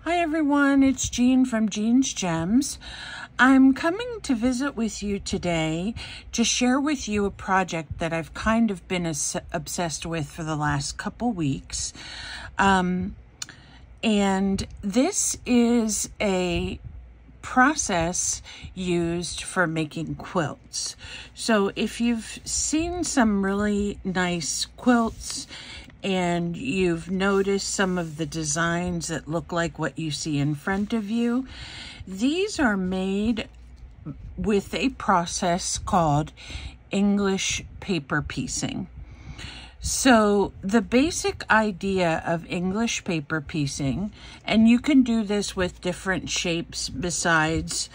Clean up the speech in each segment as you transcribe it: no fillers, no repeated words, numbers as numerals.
Hi everyone, it's Jean from Jean's Gems. I'm coming to visit with you today to share with you a project that I've kind of been obsessed with for the last couple weeks. And this is a process used for making quilts. So if you've seen some really nice quilts and you've noticed some of the designs that look like what you see in front of you, these are made with a process called English paper piecing. So the basic idea of English paper piecing, and you can do this with different shapes besides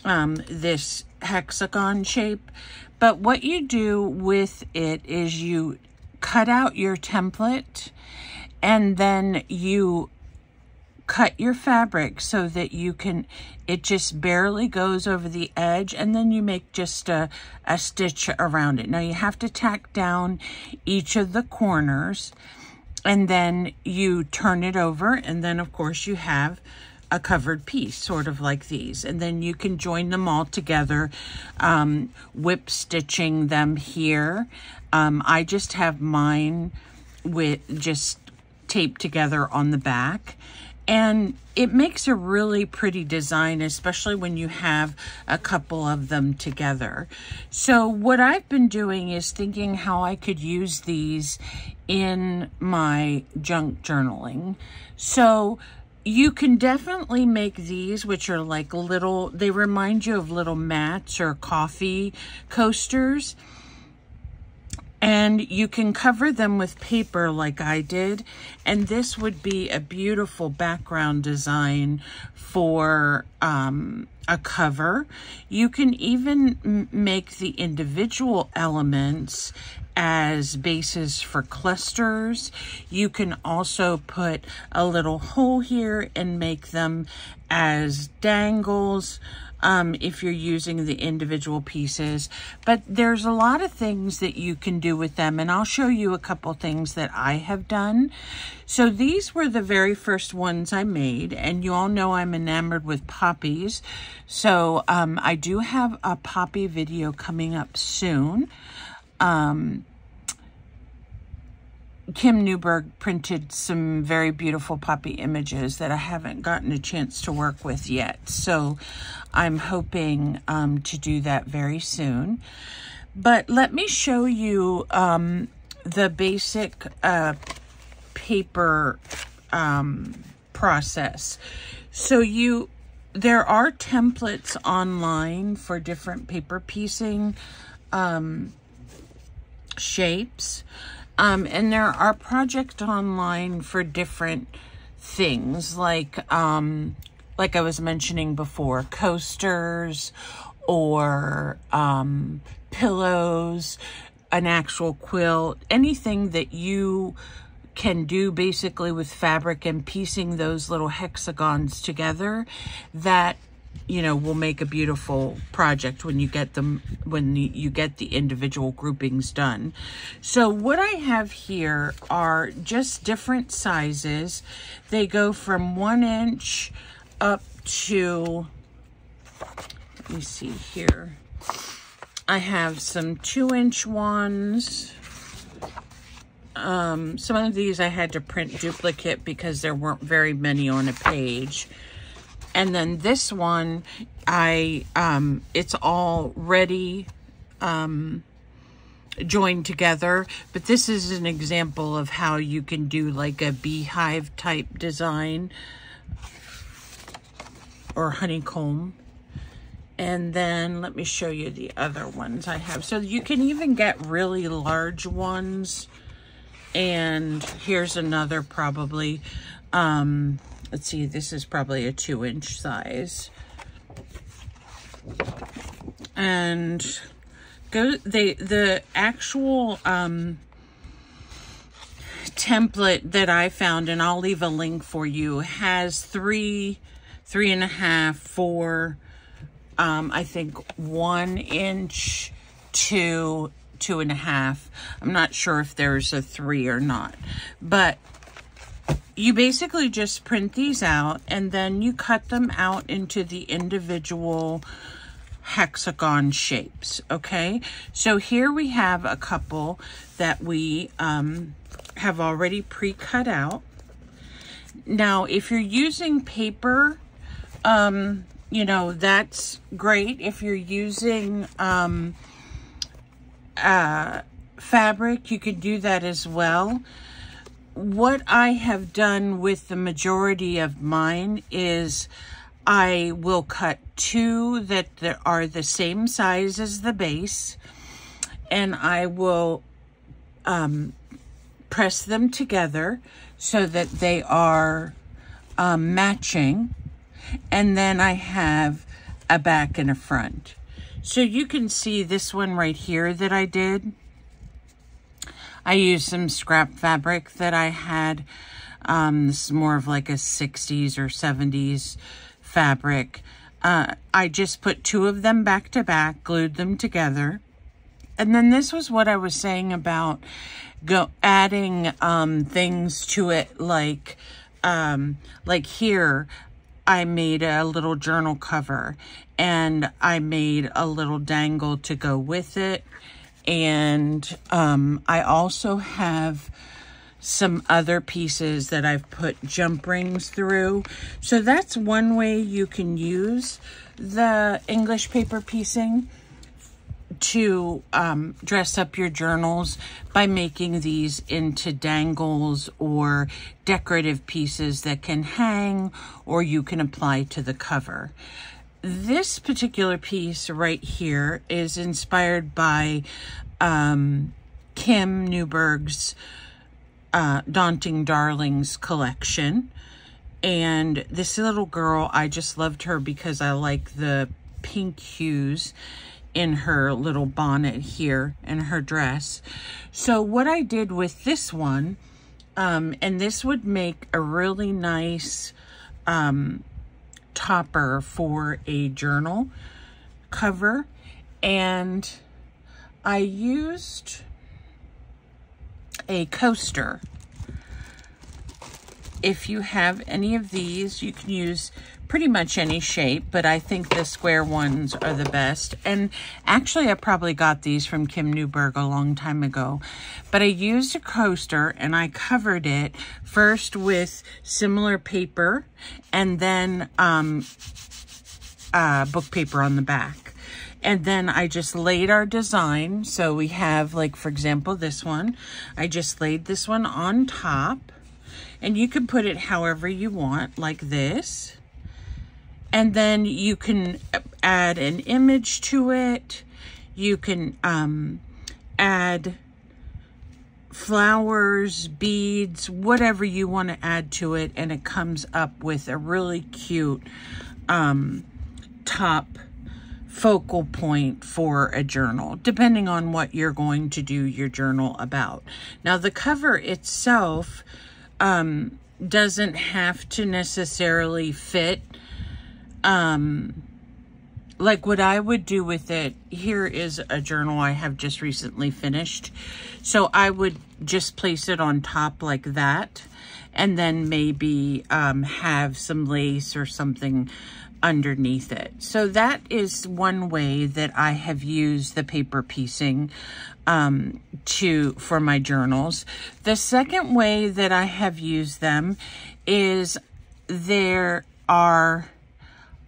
this hexagon shape, but what you do with it is you cut out your template and then you cut your fabric so that it just barely goes over the edge, and then you make just a stitch around it. Now you have to tack down each of the corners and then you turn it over, and then of course you have a covered piece, sort of like these, and then you can join them all together, whip stitching them here. I just have mine with just taped together on the back, and it makes a really pretty design, especially when you have a couple of them together. So what I've been doing is thinking how I could use these in my junk journaling. So you can definitely make these, which are like little, they remind you of little mats or coffee coasters. And you can cover them with paper like I did. And this would be a beautiful background design for a cover. You can even make the individual elements as bases for clusters. You can also put a little hole here and make them as dangles if you're using the individual pieces. But there's a lot of things that you can do with them, and I'll show you a couple things that I have done. So these were the very first ones I made, and you all know I'm enamored with poppies. So I do have a poppy video coming up soon. Kim Newberg printed some very beautiful poppy images that I haven't gotten a chance to work with yet. So I'm hoping to do that very soon. But let me show you the basic paper process. So there are templates online for different paper piecing shapes. And there are projects online for different things, like I was mentioning before, coasters or pillows, an actual quilt, anything that you can do basically with fabric and piecing those little hexagons together that, you know, will make a beautiful project when you get them, when you get the individual groupings done. So what I have here are just different sizes. They go from 1 inch up to, let me see here. I have some 2-inch ones. Some of these I had to print duplicate because there weren't very many on a page. And then this one, it's all ready, joined together. But this is an example of how you can do like a beehive type design or honeycomb. And then let me show you the other ones I have. So you can even get really large ones. And here's another probably, let's see, this is probably a 2-inch size. And the actual template that I found, and I'll leave a link for you, has 3, 3.5, 4, I think 1 inch to 2.5. I'm not sure if there's a 3 or not, but you basically just print these out and then you cut them out into the individual hexagon shapes, okay? So here we have a couple that we have already pre-cut out. Now, if you're using paper, you know, that's great. If you're using fabric, you could do that as well. What I have done with the majority of mine is I will cut two that are the same size as the base, and I will press them together so that they are matching, and then I have a back and a front. So you can see this one right here that I did. I used some scrap fabric that I had. This is more of like a 60s or 70s fabric. I just put two of them back to back, glued them together. And then this was what I was saying about adding things to it, like here I made a little journal cover and I made a little dangle to go with it. And I also have some other pieces that I've put jump rings through. So that's one way you can use the English paper piecing to dress up your journals, by making these into dangles or decorative pieces that can hang or you can apply to the cover. This particular piece right here is inspired by Kim Newberg's Daunting Darlings collection. And this little girl, I just loved her because I like the pink hues in her little bonnet here and her dress. So what I did with this one, and this would make a really nice topper for a journal cover, and I used a coaster. If you have any of these, you can use pretty much any shape, but I think the square ones are the best. And actually, I probably got these from Kim Newberg a long time ago. But I used a coaster and I covered it first with similar paper and then book paper on the back. And then I just laid our design. So we have, like, for example, this one. I just laid this one on top. And you can put it however you want, like this. And then you can add an image to it. You can add flowers, beads, whatever you want to add to it. And it comes up with a really cute top focal point for a journal, depending on what you're going to do your journal about. Now, the cover itself doesn't have to necessarily fit. Like what I would do with it, here is a journal I have just recently finished. So I would just place it on top like that, and then maybe have some lace or something underneath it. So that is one way that I have used the paper piecing for my journals. The second way that I have used them is there are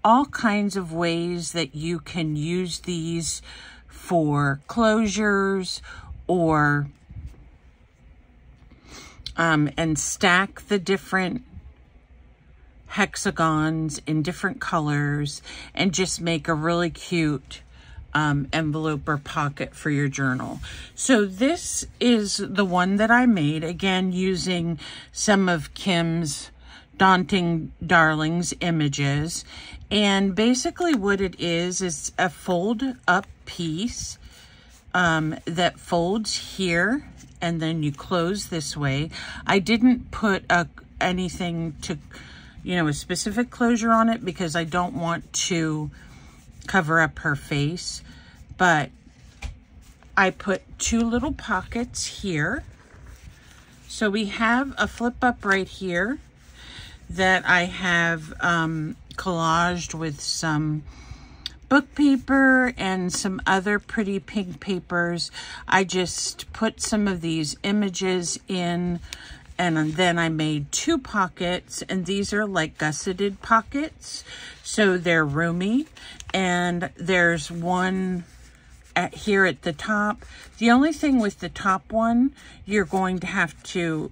all kinds of ways that you can use these for closures or and stack the different hexagons in different colors and just make a really cute envelope or pocket for your journal. So this is the one that I made, again using some of Kim's Daunting Darlings images. And basically what it is a fold up piece that folds here, and then you close this way. I didn't put anything to, a specific closure on it because I don't want to cover up her face, but I put two little pockets here So we have a flip up right here that I have collaged with some book paper and some other pretty pink papers. I just put some of these images in, and then I made 2 pockets, and these are like gusseted pockets, so they're roomy. And there's one here at the top. The only thing with the top one, you're going to have to,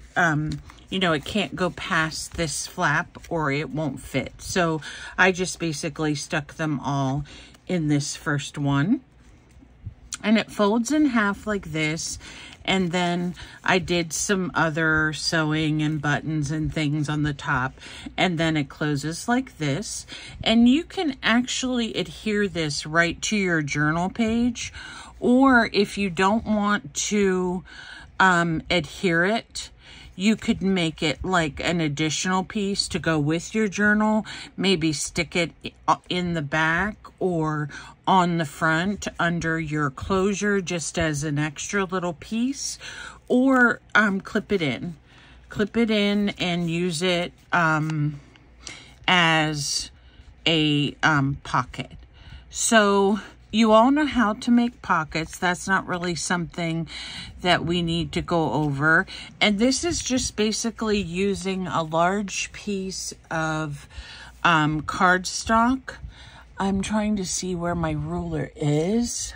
you know, it can't go past this flap or it won't fit. So I just basically stuck them all in this first one. And it folds in half like this. And then I did some other sewing and buttons and things on the top. And then it closes like this. And you can actually adhere this right to your journal page. Or if you don't want to adhere it, you could make it like an additional piece to go with your journal. Maybe stick it in the back or on the front under your closure just as an extra little piece, or clip it in. Clip it in and use it as a pocket. So you all know how to make pockets. That's not really something that we need to go over. And this is just basically using a large piece of cardstock. I'm trying to see where my ruler is.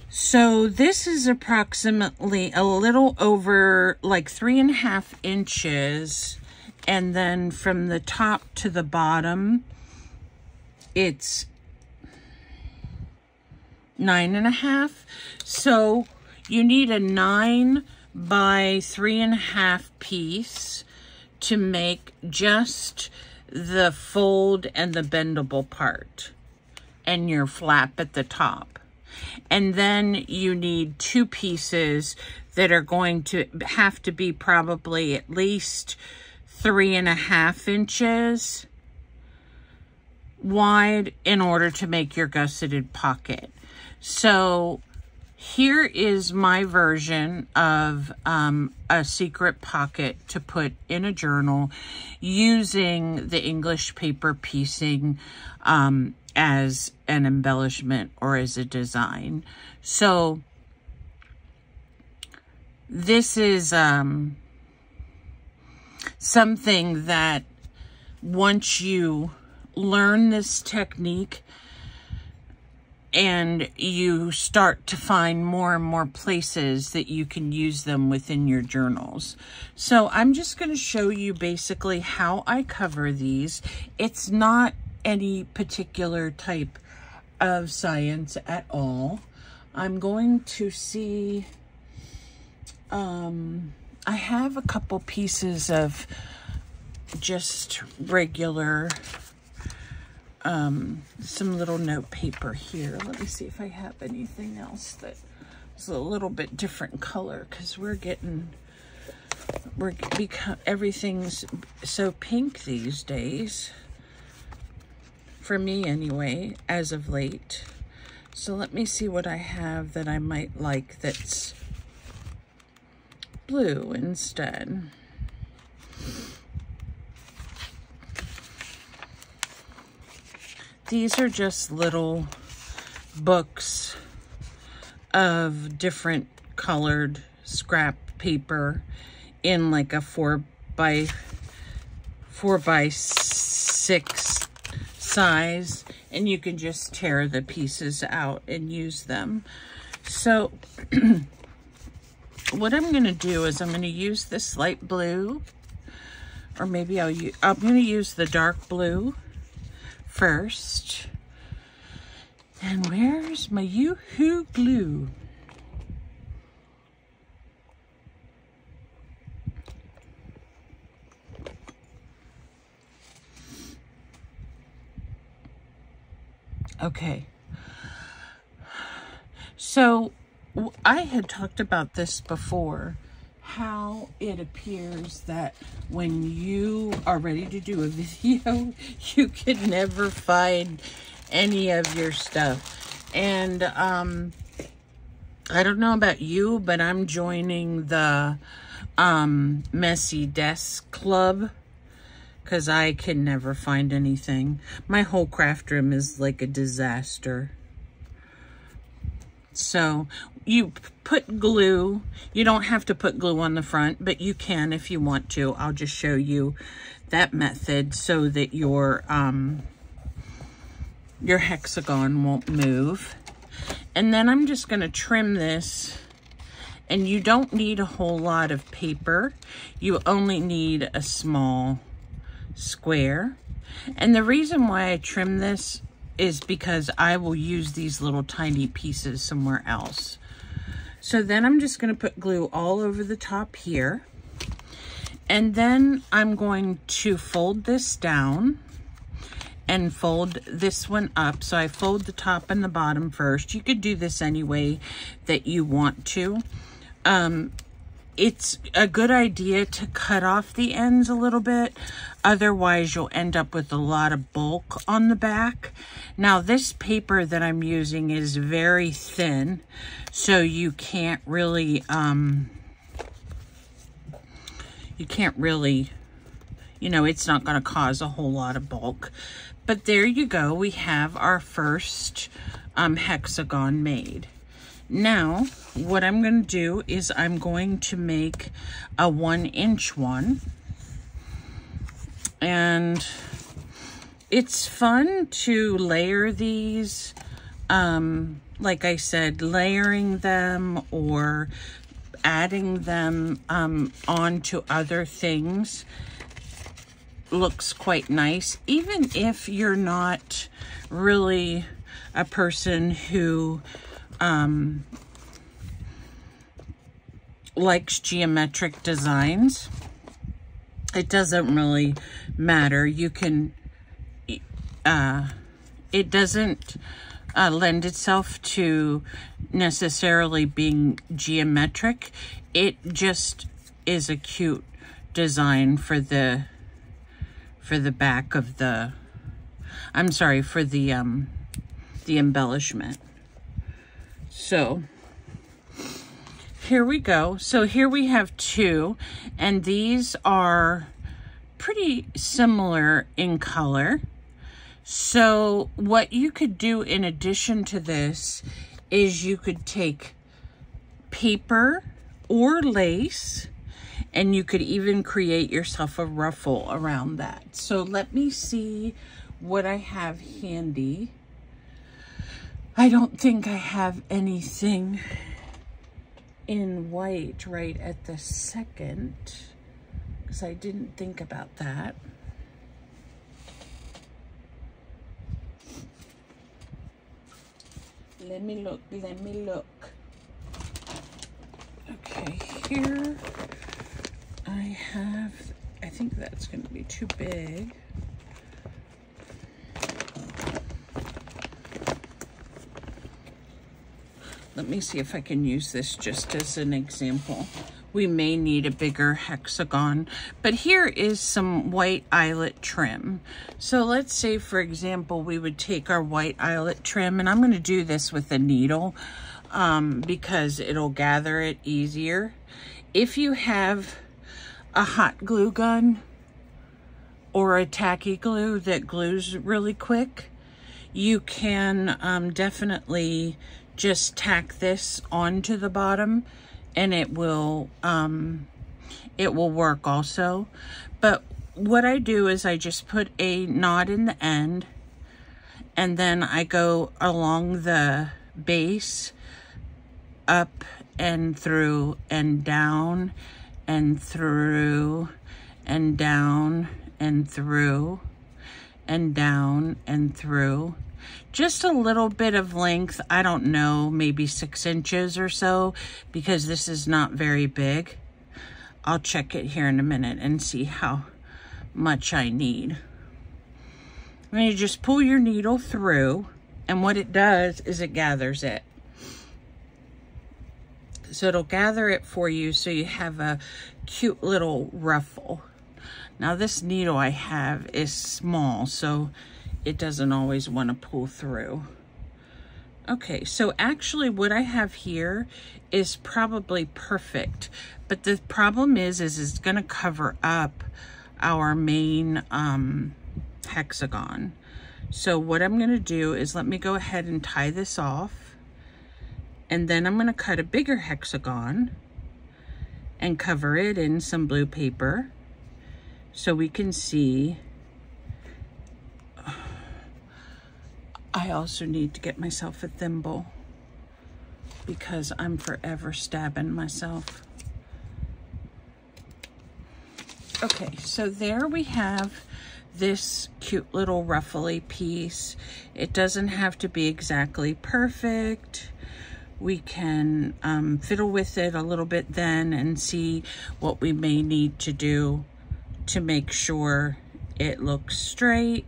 So this is approximately a little over like 3.5 inches. And then from the top to the bottom, it's 9.5. So you need a 9 by 3.5 piece to make just the fold and the bendable part and your flap at the top. And then you need 2 pieces that are going to have to be probably at least 3.5 inches wide in order to make your gusseted pocket. So here is my version of a secret pocket to put in a journal using the English paper piecing as an embellishment or as a design. So this is something that once you learn this technique and you start to find more and more places that you can use them within your journals. So I'm just going to show you basically how I cover these. It's not any particular type of science at all. I'm going to see, I have a couple pieces of just regular some little note paper here. Let me see if I have anything else that is a little bit different color, because everything's so pink these days, for me anyway, as of late. So let me see what I have that I might like that's blue instead. These are just little books of different colored scrap paper in like a 4x6 size, and you can just tear the pieces out and use them. So what I'm going to do is I'm going to use this light blue, or maybe I'm going to use the dark blue first. And where's my Yoo-hoo glue? Okay. So I had talked about this before, how it appears that when you are ready to do a video, you can never find any of your stuff. And I don't know about you, but I'm joining the Messy Desk Club, because I can never find anything. My whole craft room is like a disaster. So you put glue. You don't have to put glue on the front, but you can if you want to. I'll just show you that method so that your hexagon won't move. And then I'm just going to trim this. And you don't need a whole lot of paper. You only need a small square. And the reason why I trim this is because I will use these little tiny pieces somewhere else. So then I'm just going to put glue all over the top here. And then I'm going to fold this down and fold this one up. So I fold the top and the bottom first. You could do this any way that you want to. It's a good idea to cut off the ends a little bit. Otherwise, you'll end up with a lot of bulk on the back. Now, this paper that I'm using is very thin, so you can't really, you know, it's not going to cause a whole lot of bulk. But there you go. We have our first hexagon made. Now, what I'm going to do is I'm going to make a 1-inch one. And it's fun to layer these. Like I said, layering them or adding them onto other things looks quite nice. Even if you're not really a person who likes geometric designs, it doesn't really matter. You can, it doesn't lend itself to necessarily being geometric. It just is a cute design for the back of the, I'm sorry, for the embellishment. So here we go. So here we have two, and these are pretty similar in color. So what you could do in addition to this is you could take paper or lace, and you could even create yourself a ruffle around that. So let me see what I have handy. I don't think I have anything in white right at the second, because I didn't think about that. Let me look, let me look. Okay, here I have, I think that's going to be too big. Let me see if I can use this just as an example. We may need a bigger hexagon, but here is some white eyelet trim. So let's say, for example, we would take our white eyelet trim, and I'm going to do this with a needle because it'll gather it easier. If you have a hot glue gun or a tacky glue that glues really quick, you can definitely just tack this onto the bottom, and it will work also. But what I do is I just put a knot in the end, and then I go along the base, up and through and down and through and down and through and down and through. Just a little bit of length, I don't know, maybe 6 inches or so, because this is not very big. I'll check it here in a minute and see how much I need. Then you just pull your needle through, and what it does is it gathers it. So it'll gather it for you so you have a cute little ruffle. Now this needle I have is small, so it doesn't always want to pull through. Okay, so actually what I have here is probably perfect, but the problem is it's gonna cover up our main hexagon. So what I'm gonna do is let me go ahead and tie this off, and then I'm gonna cut a bigger hexagon and cover it in some blue paper so we can see. I also need to get myself a thimble because I'm forever stabbing myself. Okay, so there we have this cute little ruffly piece. It doesn't have to be exactly perfect. We can fiddle with it a little bit then and see what we may need to do to make sure it looks straight.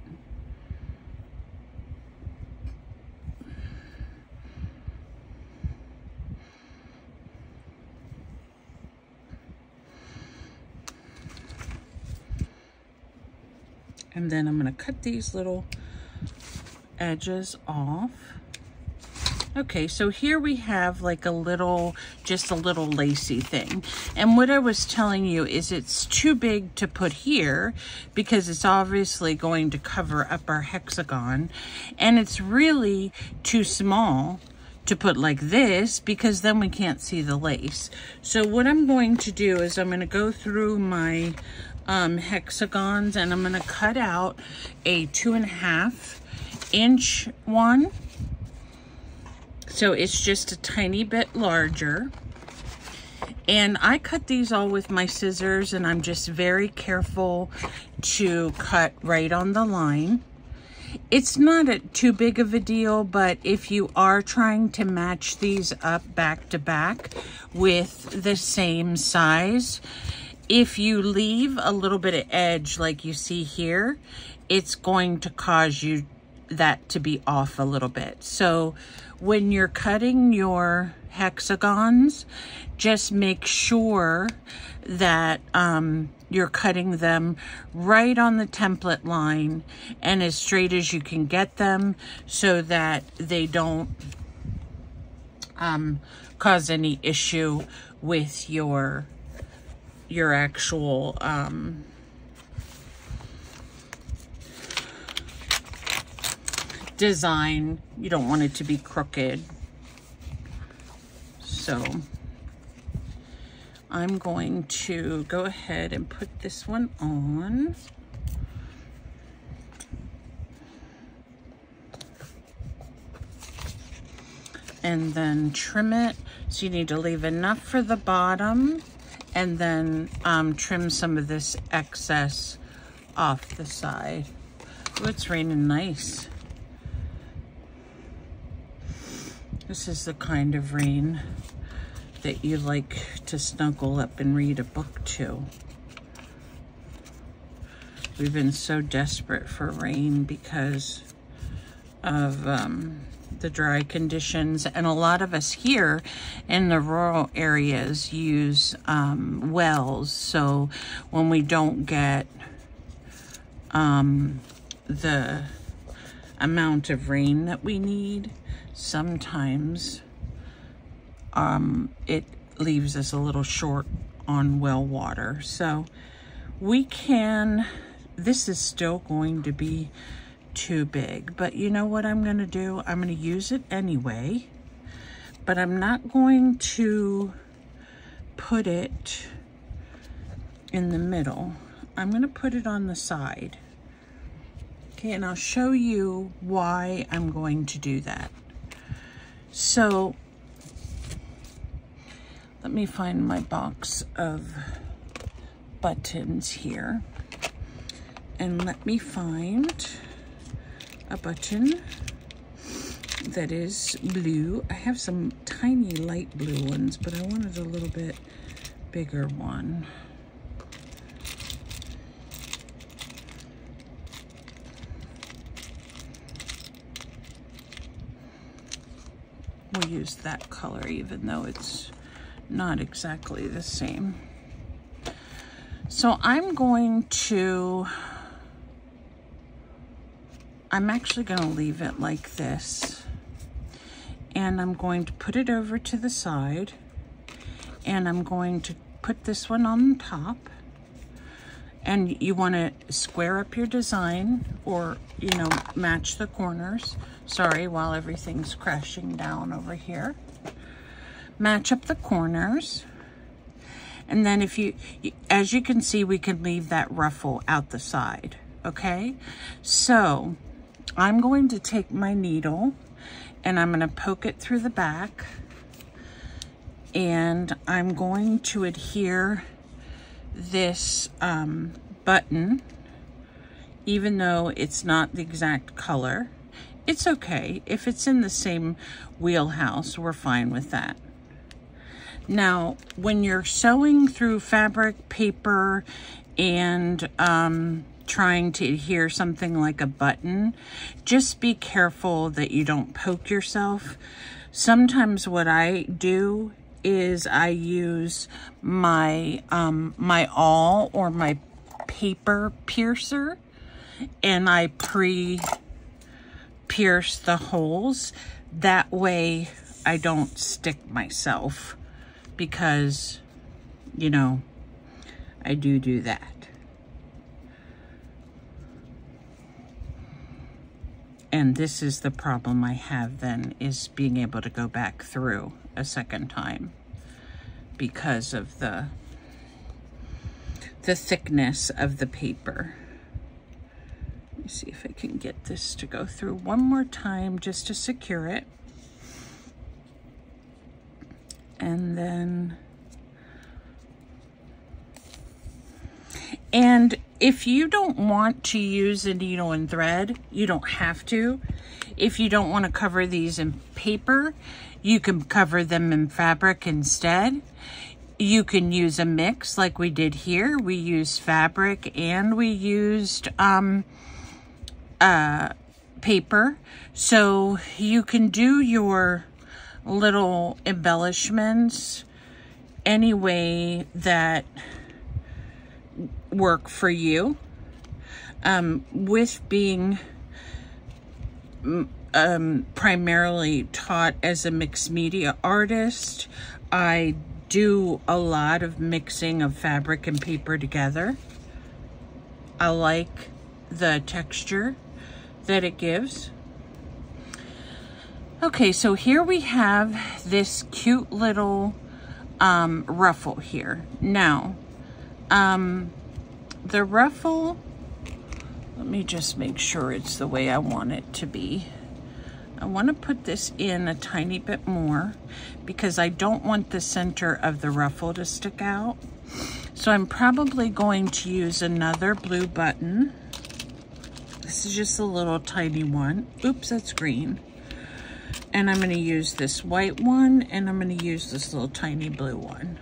And then I'm gonna cut these little edges off. Okay, so here we have like a little, just a little lacy thing. And what I was telling you is it's too big to put here because it's obviously going to cover up our hexagon. And it's really too small to put like this because then we can't see the lace. So what I'm going to do is I'm gonna go through my hexagons and I'm gonna cut out a 2.5 inch one. So it's just a tiny bit larger. And I cut these all with my scissors and I'm just very careful to cut right on the line. It's not too big of a deal, but if you are trying to match these up back to back with the same size, if you leave a little bit of edge like you see here, it's going to cause you that to be off a little bit. So when you're cutting your hexagons, just make sure that you're cutting them right on the template line and as straight as you can get them so that they don't cause any issue with your actual design. You don't want it to be crooked. So I'm going to go ahead and put this one on. And then trim it. So you need to leave enough for the bottom and then trim some of this excess off the side. Oh, it's raining nice. This is the kind of rain that you like to snuggle up and read a book to. We've been so desperate for rain because of the dry conditions, and a lot of us here in the rural areas use wells, so when we don't get the amount of rain that we need, sometimes it leaves us a little short on well water. So we can, this is still going to be too big, but you know what I'm going to do? I'm going to use it anyway, but I'm not going to put it in the middle. I'm going to put it on the side. Okay, and I'll show you why I'm going to do that. So let me find my box of buttons here, and let me find a button that is blue. I have some tiny light blue ones, but I wanted a little bit bigger one. We'll use that color even though it's not exactly the same. So I'm actually going to leave it like this. and I'm going to put it over to the side, and I'm going to put this one on top. And you want to square up your design, or, you know, match the corners. Sorry, while everything's crashing down over here. Match up the corners. And then if you, as you can see, we can leave that ruffle out the side, okay? So I'm going to take my needle and I'm going to poke it through the back, and I'm going to adhere this button, even though it's not the exact color. It's okay. If it's in the same wheelhouse, we're fine with that. Now, when you're sewing through fabric, paper, and trying to adhere something like a button, just be careful that you don't poke yourself. Sometimes what I do is I use my my awl or my paper piercer, and I pre-pierce the holes. That way I don't stick myself, because, you know, I do that. And this is the problem I have then, is being able to go back through a second time because of the thickness of the paper. Let me see if I can get this to go through one more time just to secure it. And then, and if you don't want to use a needle and thread, you don't have to. If you don't want to cover these in paper, you can cover them in fabric instead. You can use a mix like we did here. We used fabric and we used paper. So you can do your little embellishments any way that work for you. With being primarily taught as a mixed media artist, I do a lot of mixing of fabric and paper together. I like the texture that it gives. Okay, so here we have this cute little ruffle here. Now, the ruffle, let me just make sure it's the way I want it to be. I want to put this in a tiny bit more because I don't want the center of the ruffle to stick out. So I'm probably going to use another blue button. This is just a little tiny one. Oops, that's green. And I'm going to use this white one, and I'm going to use this little tiny blue one.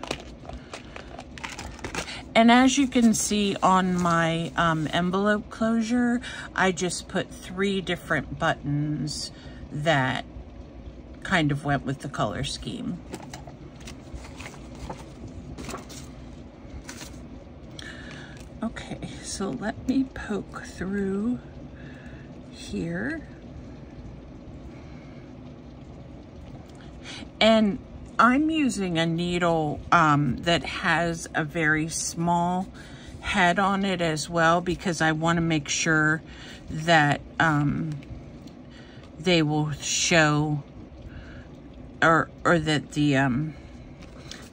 And as you can see on my envelope closure, I just put 3 different buttons that kind of went with the color scheme. Okay, so let me poke through here. And I'm using a needle that has a very small head on it as well, because I want to make sure that they will show, or that the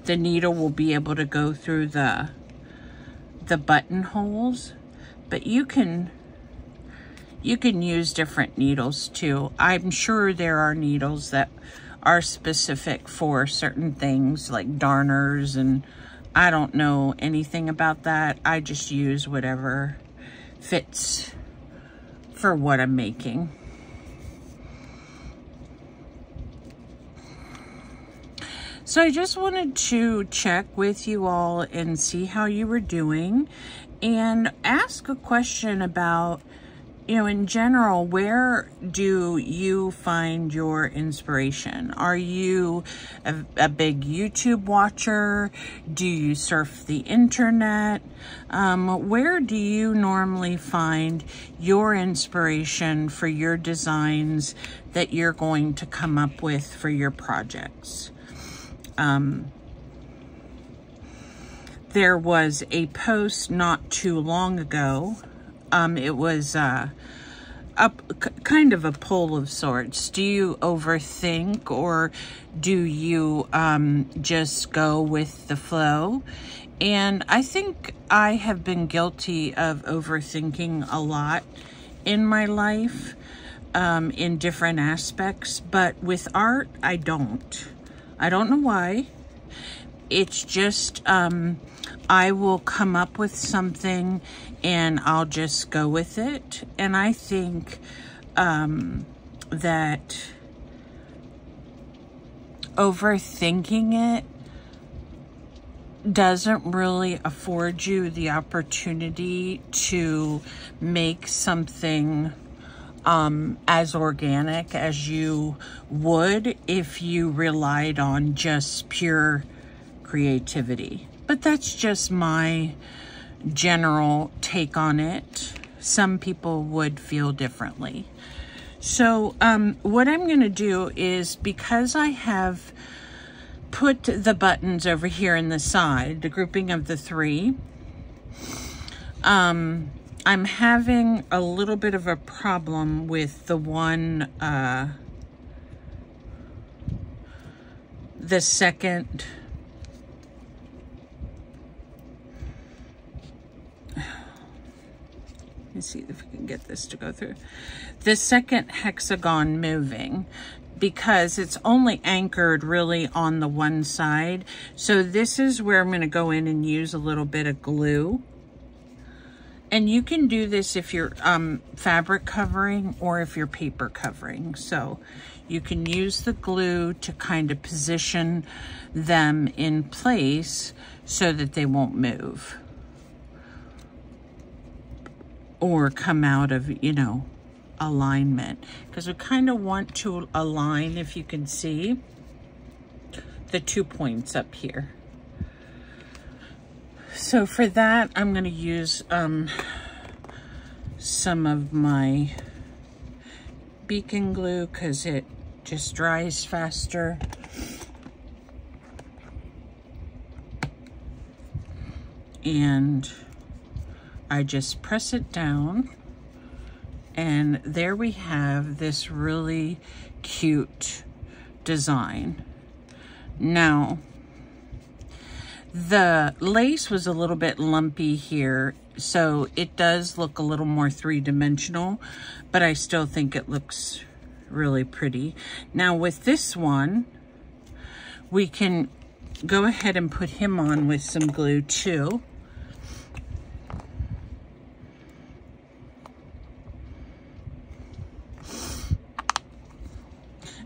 needle will be able to go through the buttonholes. But you can use different needles too. I'm sure there are needles that are specific for certain things like darners, and I don't know anything about that. I just use whatever fits for what I'm making. So I just wanted to check with you all and see how you were doing, and ask a question about you know, in general, where do you find your inspiration? Are you a big YouTube watcher? Do you surf the internet? Where do you normally find your inspiration for your designs that you're going to come up with for your projects? There was a post not too long ago. It was kind of a poll of sorts. Do you overthink, or do you just go with the flow? And I think I have been guilty of overthinking a lot in my life, in different aspects, but with art, I don't. I don't know why. It's just, I will come up with something and I'll just go with it. And I think that overthinking it doesn't really afford you the opportunity to make something as organic as you would if you relied on just pure creativity. But that's just my general take on it. Some people would feel differently. So what I'm going to do is, because I have put the buttons over here in the side, the grouping of the 3, I'm having a little bit of a problem with the one, the second, let's see if we can get this to go through. The second hexagon moving, because it's only anchored really on the one side. So this is where I'm going to go in and use a little bit of glue. And you can do this if you're fabric covering or if you're paper covering. So you can use the glue to kind of position them in place so that they won't move or come out of, you know, alignment. Because we kind of want to align, if you can see, the 2 points up here. So for that, I'm going to use some of my beacon glue because it just dries faster. And I just press it down, and there we have this really cute design. Now, the lace was a little bit lumpy here, so it does look a little more three-dimensional, but I still think it looks really pretty. Now with this one, we can go ahead and put him on with some glue too.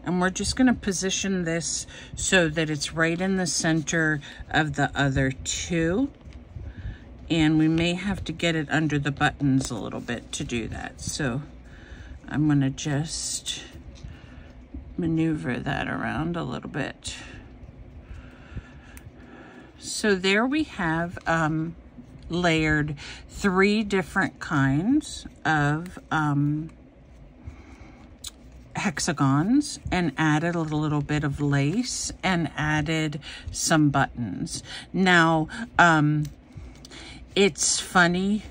And we're just going to position this so that it's right in the center of the other 2. And we may have to get it under the buttons a little bit to do that. So I'm going to just maneuver that around a little bit. So there we have layered 3 different kinds of hexagons, and added a little bit of lace and added some buttons. Now, it's funny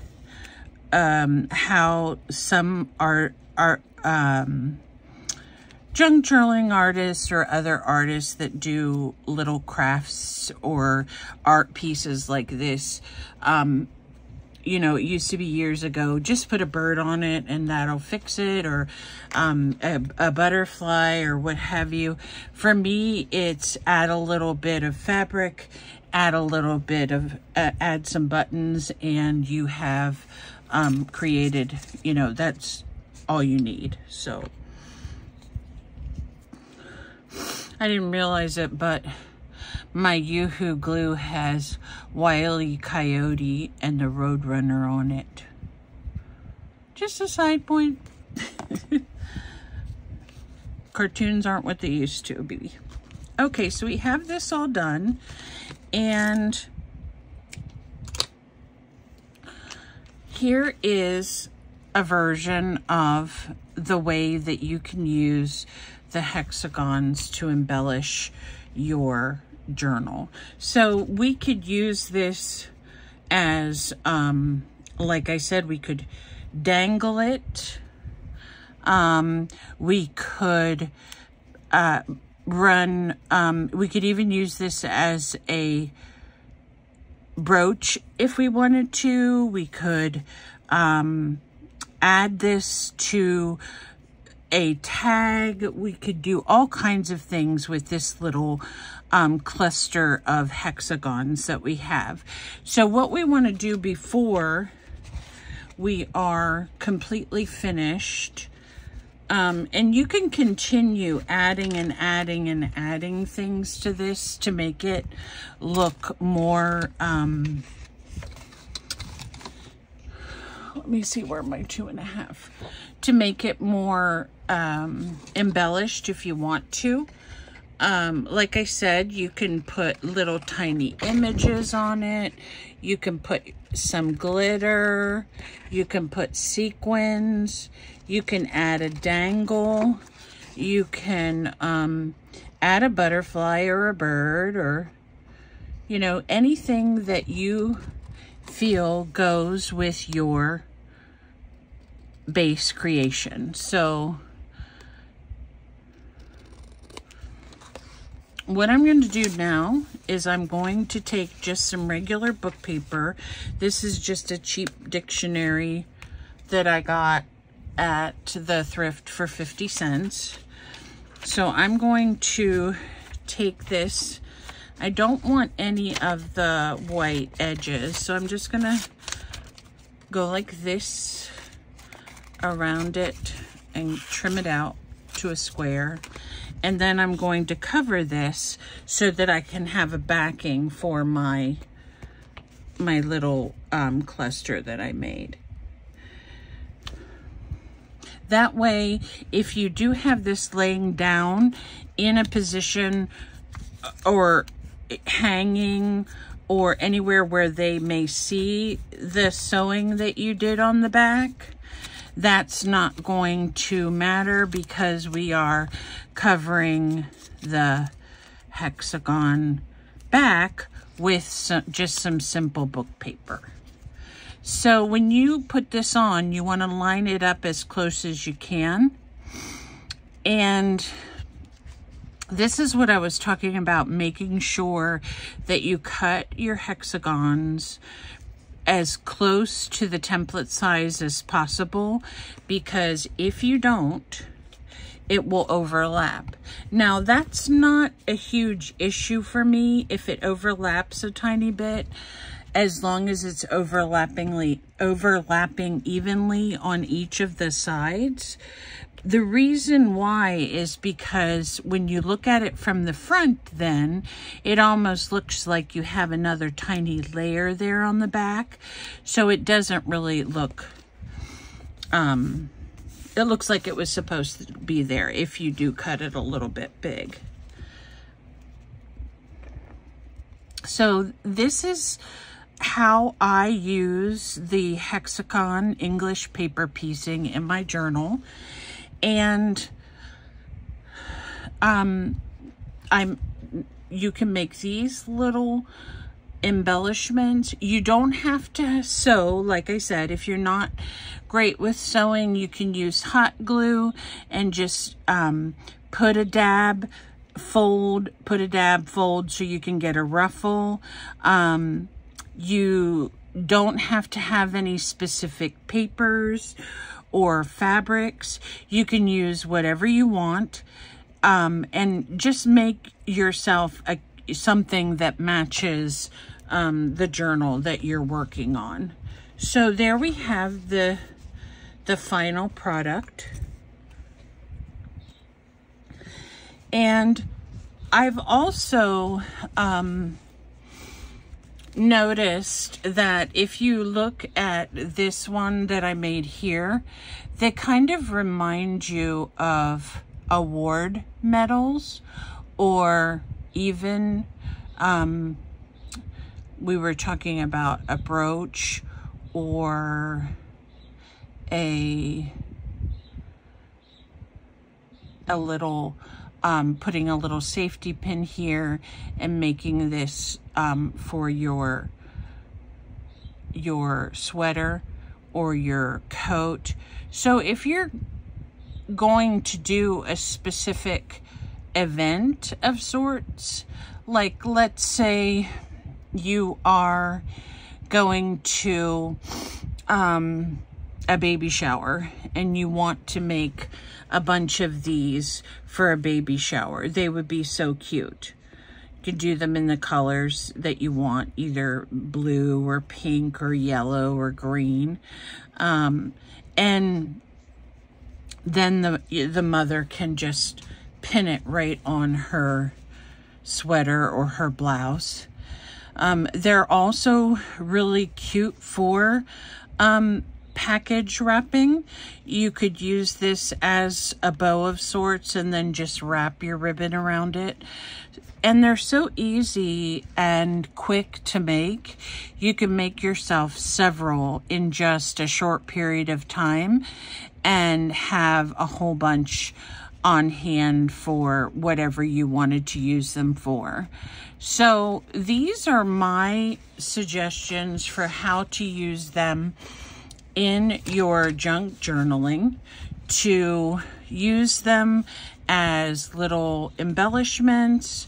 how some junk journaling artists or other artists that do little crafts or art pieces like this, you know, it used to be years ago, just put a bird on it and that'll fix it, or a butterfly or what have you. For me, it's add a little bit of fabric, add a little bit of, add some buttons, and you have created, you know, that's all you need. So I didn't realize it, but my Yoo-Hoo glue has Wile E. Coyote and the Roadrunner on it. Just a side point. Cartoons aren't what they used to be. Okay, so we have this all done, and here is a version of the way that you can use the hexagons to embellish your journal. So we could use this as, like I said, we could dangle it. We could we could even use this as a brooch if we wanted to. We could add this to a tag. We could do all kinds of things with this little cluster of hexagons that we have. So what we want to do before we are completely finished, and you can continue adding and adding and adding things to this to make it look more, let me see where my 2.5, to make it more embellished if you want to. Like I said, you can put little tiny images on it. You can put some glitter. You can put sequins. You can add a dangle. You can add a butterfly or a bird, or, you know, anything that you feel goes with your base creation. So what I'm going to do now is I'm going to take just some regular book paper. This is just a cheap dictionary that I got at the thrift for 50 cents. So I'm going to take this. I don't want any of the white edges, so I'm just going to go like this around it and trim it out to a square. And then I'm going to cover this so that I can have a backing for my little cluster that I made. That way, if you do have this laying down in a position or hanging or anywhere where they may see the sewing that you did on the back, that's not going to matter because we are covering the hexagon back with just some simple book paper. So when you put this on, you want to line it up as close as you can. And this is what I was talking about, making sure that you cut your hexagons as close to the template size as possible, because if you don't, it will overlap. Now, that's not a huge issue for me if it overlaps a tiny bit, as long as it's overlapping evenly on each of the sides. The reason why is because when you look at it from the front, then it almost looks like you have another tiny layer there on the back. So it doesn't really look, it looks like it was supposed to be there if you do cut it a little bit big. So this is how I use the hexagon English paper piecing in my journal. And you can make these little embellishments. You don't have to sew. Like I said, if you're not great with sewing, you can use hot glue and just put a dab, fold, so you can get a ruffle. You don't have to have any specific papers or fabrics. You can use whatever you want, and just make yourself something that matches the journal that you're working on. So there we have the final product. And I've also noticed that if you look at this one that I made here, they kind of remind you of award medals, or even we were talking about a brooch or a little putting a little safety pin here and making this for your sweater or your coat. So if you're going to do a specific event of sorts, like let's say you are going to a baby shower and you want to make a bunch of these for a baby shower, they would be so cute. You can do them in the colors that you want, either blue or pink or yellow or green. And then the mother can just pin it right on her sweater or her blouse. They're also really cute for package wrapping. You could use this as a bow of sorts and then just wrap your ribbon around it. And they're so easy and quick to make. You can make yourself several in just a short period of time and have a whole bunch on hand for whatever you wanted to use them for. So these are my suggestions for how to use them in your junk journaling, to use them as little embellishments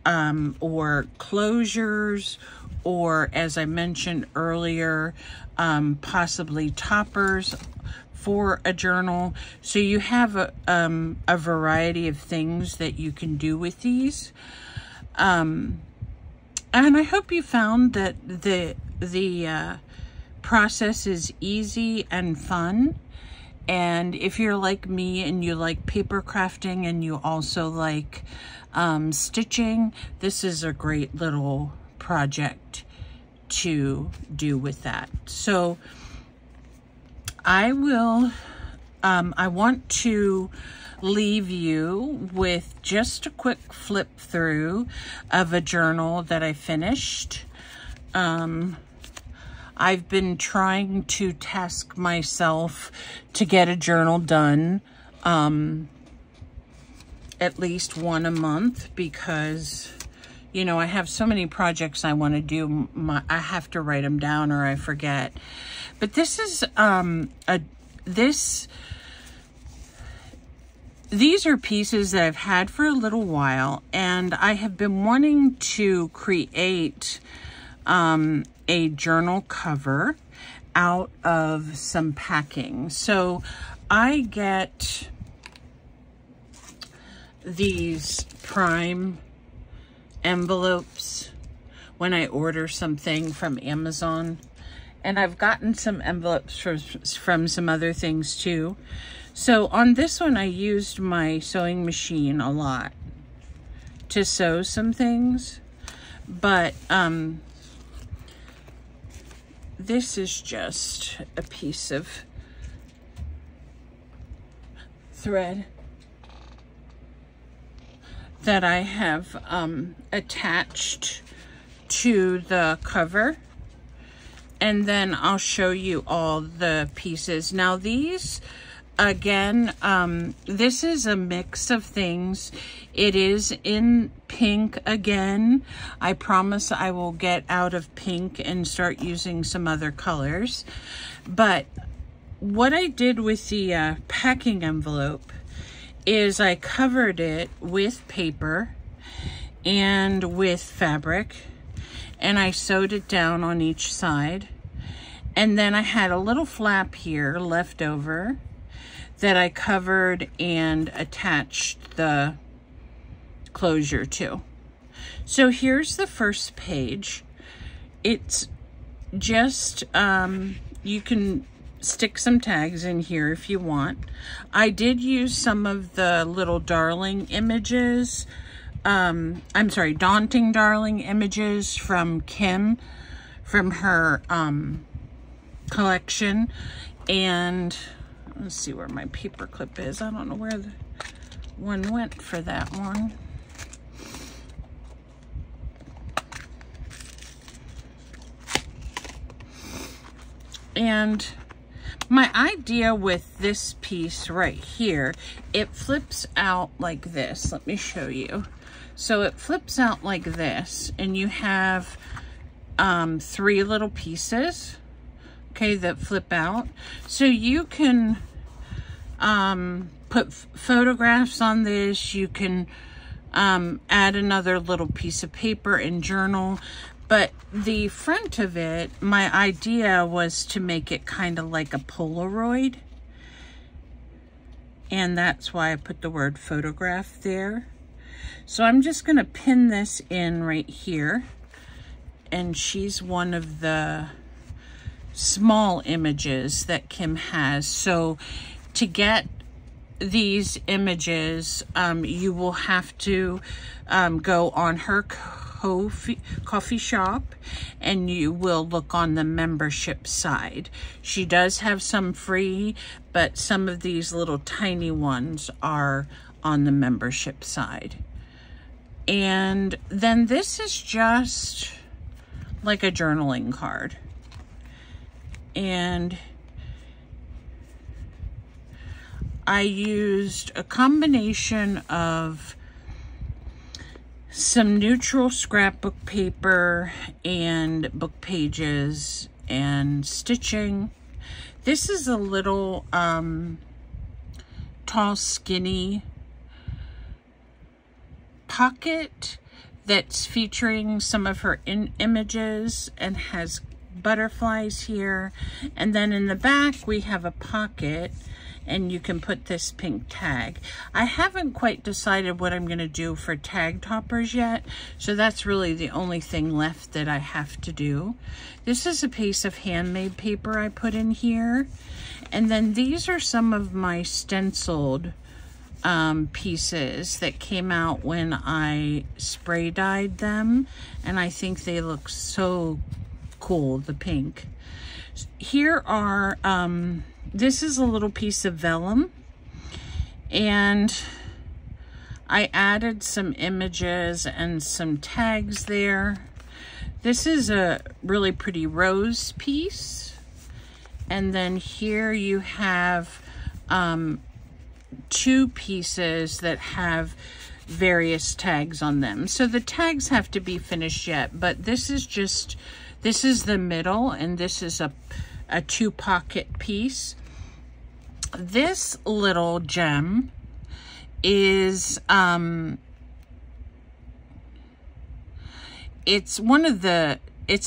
or closures, or as I mentioned earlier, possibly toppers for a journal. So you have a variety of things that you can do with these. And I hope you found that the process is easy and fun. And if you're like me and you like paper crafting and you also like stitching, this is a great little project to do with that. So I want to leave you with just a quick flip through of a journal that I finished. I've been trying to task myself to get a journal done at least one a month, because you know, I have so many projects I want to do. I have to write them down or I forget. But this is these are pieces that I've had for a little while, and I have been wanting to create a journal cover out of some packing. So I get these prime envelopes when I order something from Amazon, and I've gotten some envelopes from some other things too. So on this one, I used my sewing machine a lot to sew some things, but this is just a piece of thread that I have attached to the cover, and then I'll show you all the pieces. Now these, again, this is a mix of things. It is in pink again. I promise I will get out of pink and start using some other colors. But what I did with the packing envelope is I covered it with paper and with fabric, and I sewed it down on each side. And then I had a little flap here left over that I covered and attached the closure to. So here's the first page. It's just, you can stick some tags in here if you want. I did use some of the little darling images I'm sorry, Daunting Darling images from Kim, from her collection. And let's see where my paper clip is. I don't know where the one went for that one. And my idea with this piece right here, it flips out like this. Let me show you. So it flips out like this, and you have 3 little pieces, okay, that flip out. So you can put photographs on this. You can add another little piece of paper and journal. But the front of it, my idea was to make it kind of like a Polaroid. And that's why I put the word photograph there. So I'm just going to pin this in right here. And she's one of the small images that Kim has. So to get these images, you will have to go on her coffee shop, and you will look on the membership side. She does have some free, but some of these little tiny ones are on the membership side. And then this is just like a journaling card. And I used a combination of some neutral scrapbook paper and book pages and stitching. This is a little tall, skinny pocket that's featuring some of her images and has butterflies here. And then in the back we have a pocket, and you can put this pink tag. I haven't quite decided what I'm going to do for tag toppers yet, so that's really the only thing left that I have to do. This is a piece of handmade paper I put in here, and then these are some of my stenciled pieces that came out when I spray dyed them, and I think they look so cool, the pink. Here are this is a little piece of vellum, and I added some images and some tags there. This is a really pretty rose piece, and then here you have 2 pieces that have various tags on them. So the tags have to be finished yet, but this is the middle, and this is a 2-pocket piece. This little gem is it's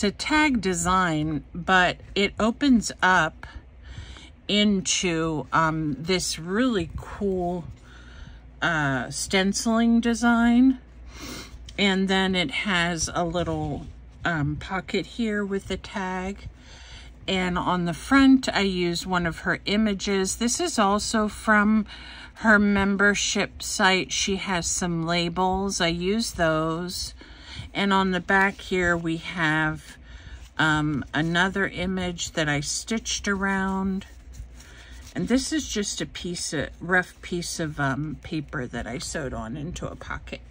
a tag design, but it opens up into this really cool stenciling design, and then it has a little pocket here with the tag. And on the front, I used one of her images. This is also from her membership site. She has some labels. I used those. And on the back here, we have another image that I stitched around. And this is just a rough piece of paper that I sewed on into a pocket.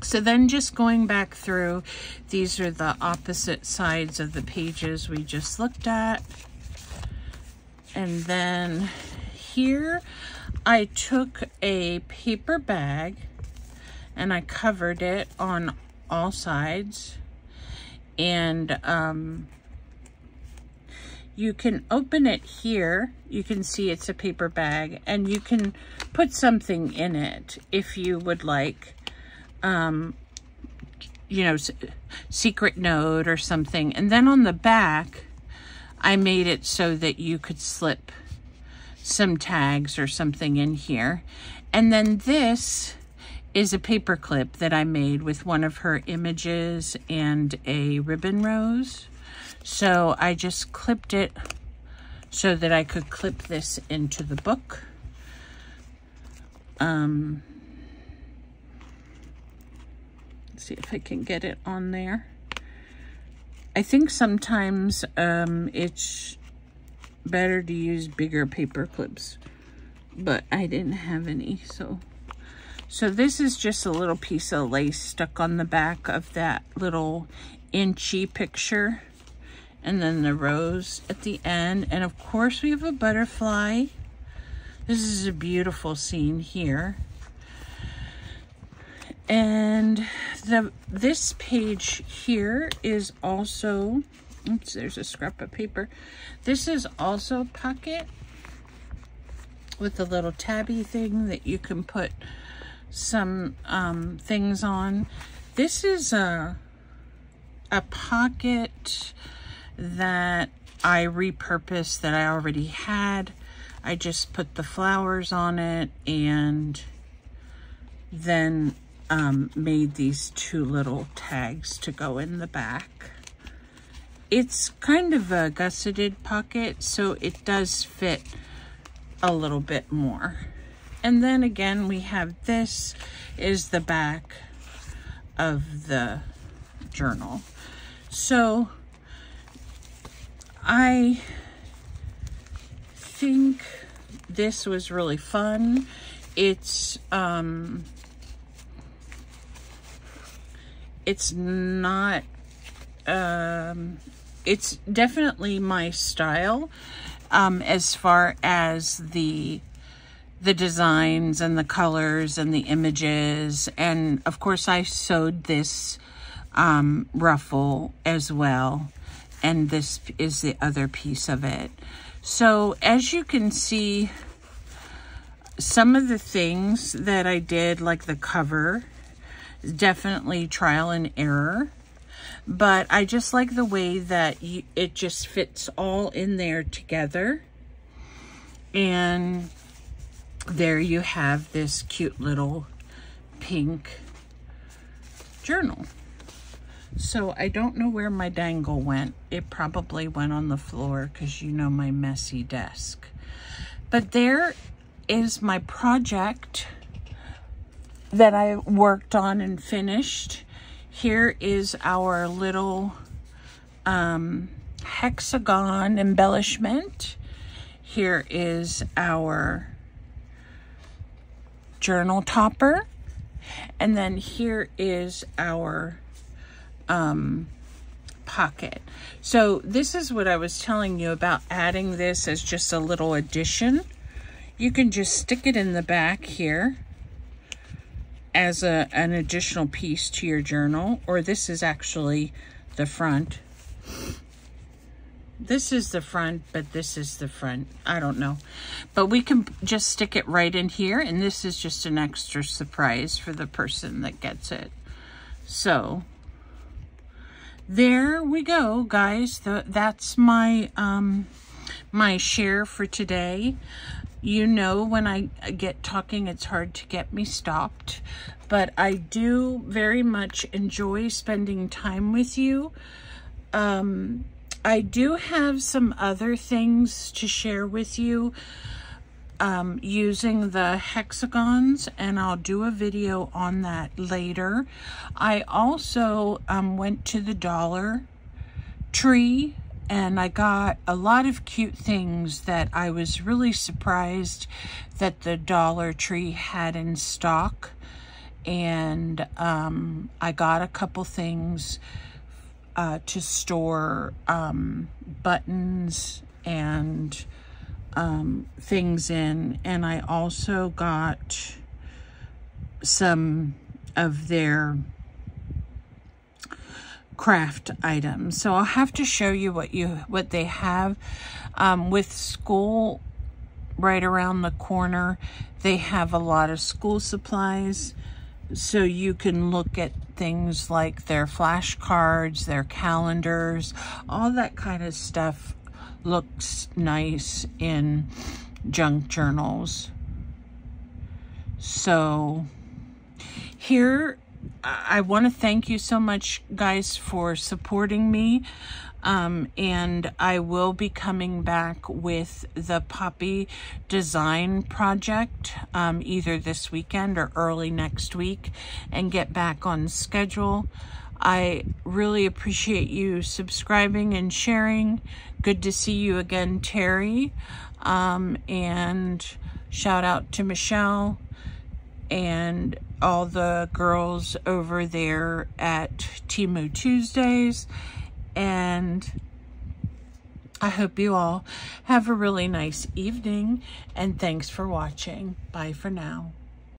So then just going back through, these are the opposite sides of the pages we just looked at. And then here I took a paper bag and I covered it on all sides. And you can open it here. You can see it's a paper bag, and you can put something in it if you would like. You know, secret note or something. And then on the back, I made it so that you could slip some tags or something in here. And then this is a paper clip that I made with one of her images and a ribbon rose. So I just clipped it so that I could clip this into the book. see if I can get it on there. I think sometimes it's better to use bigger paper clips, but I didn't have any. So this is just a little piece of lace stuck on the back of that little inchy picture, and then the rose at the end, and of course we have a butterfly. This is a beautiful scene here. And this page here is also, oops, there's a scrap of paper. This is also pocket with a little tabby thing that you can put some things on. This is a pocket that I repurposed that I already had. I just put the flowers on it and then made these two little tags to go in the back. It's kind of a gusseted pocket, so it does fit a little bit more. And then again, we have this is the back of the journal. So I think this was really fun. It's not, it's definitely my style as far as the designs and the colors and the images. And of course I sewed this ruffle as well, and this is the other piece of it. So as you can see, some of the things that I did, like the cover, definitely trial and error, but I just like the way that it just fits all in there together. And there you have this cute little pink journal. So I don't know where my dangle went. It probably went on the floor because you know my messy desk. But there is my project that I worked on and finished. Here is our little hexagon embellishment. Here is our journal topper. And then here is our pocket. So this is what I was telling you about adding this as just a little addition. You can just stick it in the back here as an additional piece to your journal, or this is actually the front. This is the front, but this is the front. I don't know. But we can just stick it right in here, and this is just an extra surprise for the person that gets it. So there we go, guys. That's my my share for today. You know, when I get talking, it's hard to get me stopped, but I do very much enjoy spending time with you. I do have some other things to share with you using the hexagons, and I'll do a video on that later. I also went to the Dollar Tree and I got a lot of cute things that I was really surprised that the Dollar Tree had in stock. And I got a couple things to store buttons and things in. And I also got some of their craft items. So I'll have to show you what they have. With school right around the corner, they have a lot of school supplies. So you can look at things like their flashcards, their calendars, all that kind of stuff looks nice in junk journals. So here, I want to thank you so much, guys, for supporting me. And I will be coming back with the poppy design project either this weekend or early next week and get back on schedule. I really appreciate you subscribing and sharing. Good to see you again, Terry. And shout out to Michelle and all the girls over there at Timo Tuesdays. And I hope you all have a really nice evening, and thanks for watching. Bye for now.